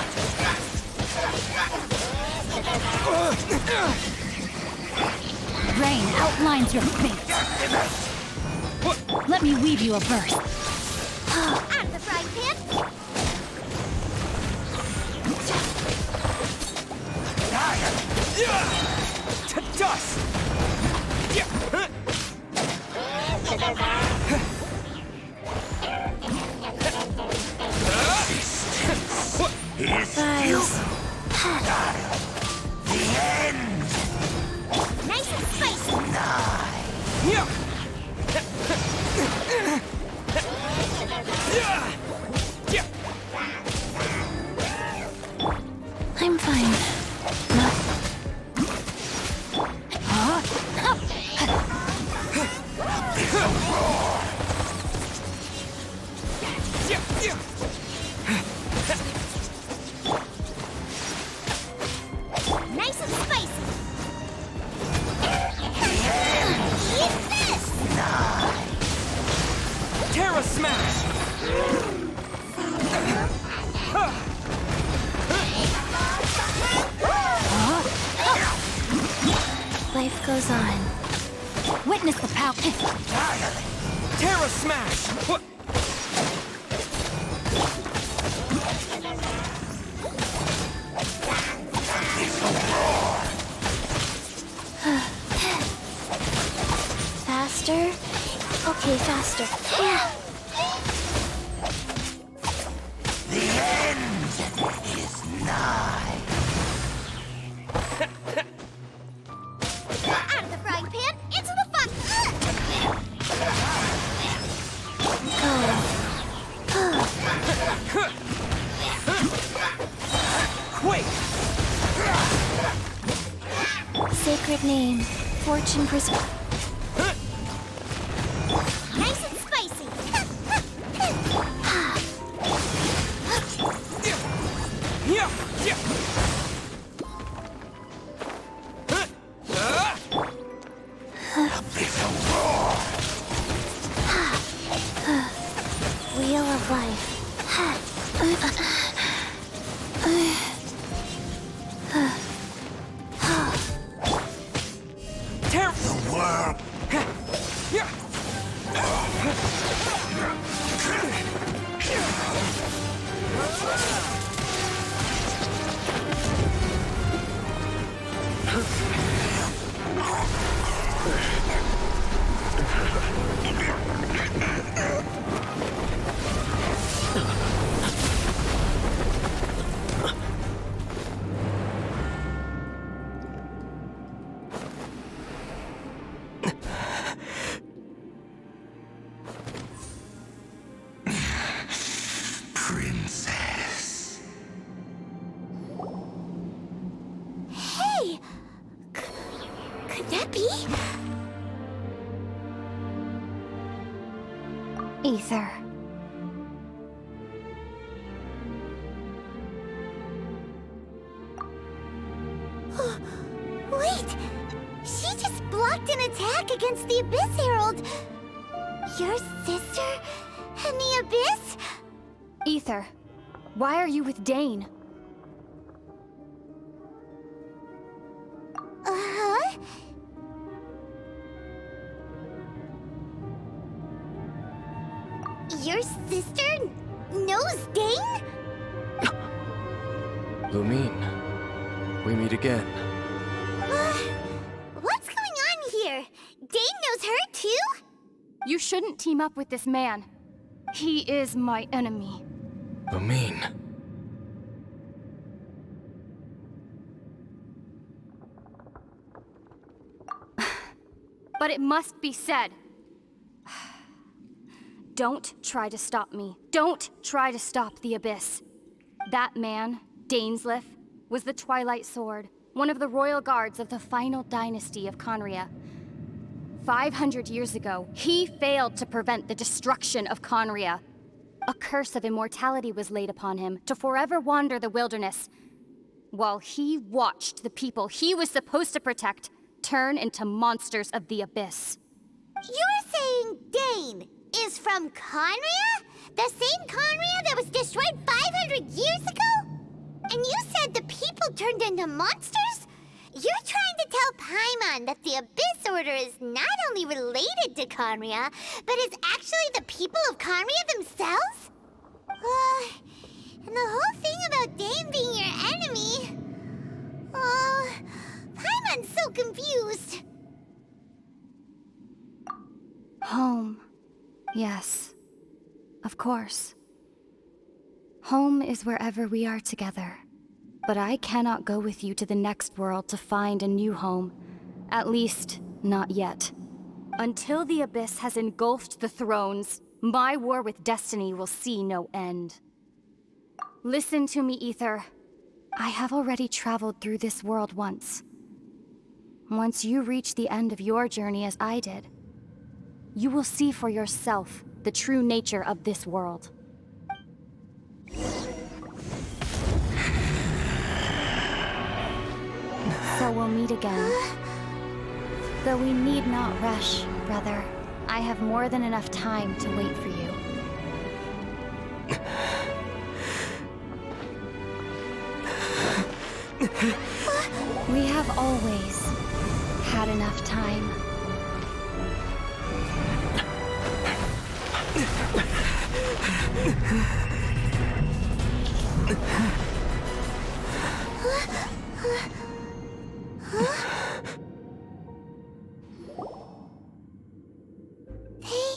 Rain outlines your fate. Let me weave you a verse. Out of the frying pan! To dust! Is Rise. the end Nice and spicy! Yeah. I'm fine. Nice and spicy! Eat this! Terra Smash! Life goes on. Witness the power. Terra Smash! Faster? Okay, faster. the end is nigh. Out of the frying pan, into the fun! Wait! Sacred name. fortune Nice and spicy. Wheel of life. The world. Princess. Hey! Could that be? Ether. Wait! She just blocked an attack against the Abyss Herald! Your sister and the Abyss? Ether, why are you with Dane? Uh-huh. Your sister knows Dane? Lumine, we meet again. What's going on here? Dane knows her too? You shouldn't team up with this man. He is my enemy. Lumine. But it must be said. Don't try to stop me. Don't try to stop the Abyss. That man, Dainsleif, was the Twilight Sword, one of the royal guards of the final dynasty of Conria. 500 years ago, he failed to prevent the destruction of Conria. A curse of immortality was laid upon him to forever wander the wilderness, while he watched the people he was supposed to protect turn into monsters of the Abyss. You're saying Dane is from Conria? The same Conria that was destroyed 500 years ago? And you said the people turned into monsters? You're trying to tell Paimon that the Abyss Order is not only related to Conria, but is actually the people of Conria themselves? And the whole thing about Dane being your enemy... Paimon's so confused. Home. Yes. Of course. Home is wherever we are together. But I cannot go with you to the next world to find a new home. At least, not yet. Until the Abyss has engulfed the thrones, my war with destiny will see no end. Listen to me, Ether. I have already traveled through this world once. Once you reach the end of your journey as I did, you will see for yourself the true nature of this world. So we'll meet again. Though we need not rush, brother. I have more than enough time to wait for you. We have always had enough time. They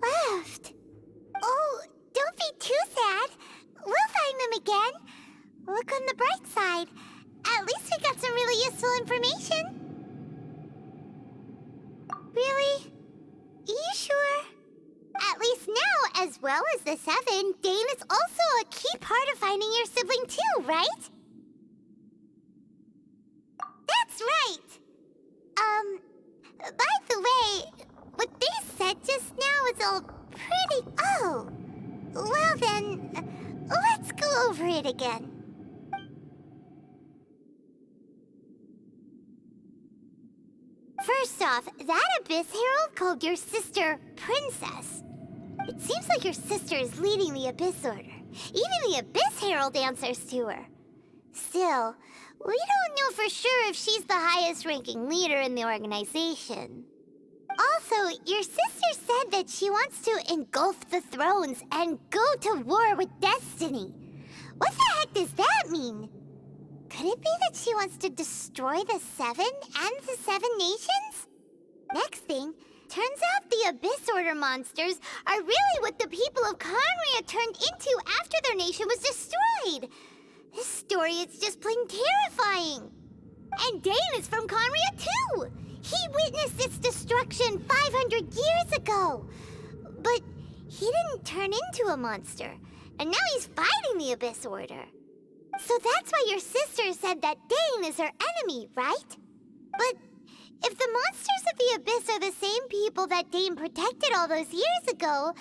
left. Oh, don't be too sad. We'll find them again. Look on the bright side. At least we got some really useful information. Really? You sure? At least now, as well as the Seven, Dane is also a key part of finding your sibling too, right? That's right! By the way, what they said just now is all pretty... Oh! Well then, let's go over it again. First off, that Abyss Herald called your sister Princess. It seems like your sister is leading the Abyss Order. Even the Abyss Herald answers to her. Still, we don't know for sure if she's the highest-ranking leader in the organization. Also, your sister said that she wants to engulf the thrones and go to war with Destiny. What the heck does that mean? Could it be that she wants to destroy the Seven and the Seven Nations? Next thing, turns out the Abyss Order monsters are really what the people of Conria turned into after their nation was destroyed. This story is just plain terrifying. And Dane is from Conria too. He witnessed its destruction 500 years ago. But he didn't turn into a monster. And now he's fighting the Abyss Order. So that's why your sister said that Dane is her enemy, right? But if the monsters of the Abyss are the same people that Dane protected all those years ago,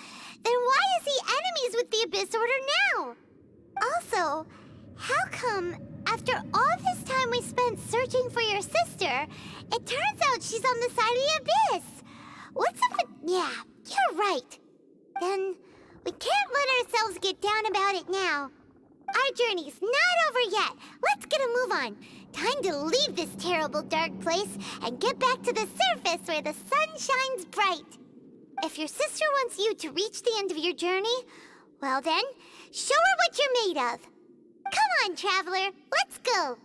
then why is he enemies with the Abyss Order now? Also, how come, after all this time we spent searching for your sister, it turns out she's on the side of the Abyss? What's up with... Yeah, you're right. Then we can't let ourselves get down about it now. Our journey's not over yet. Let's get a move on. Time to leave this terrible dark place and get back to the surface where the sun shines bright. If your sister wants you to reach the end of your journey, well then, show her what you're made of. Come on, traveler, let's go.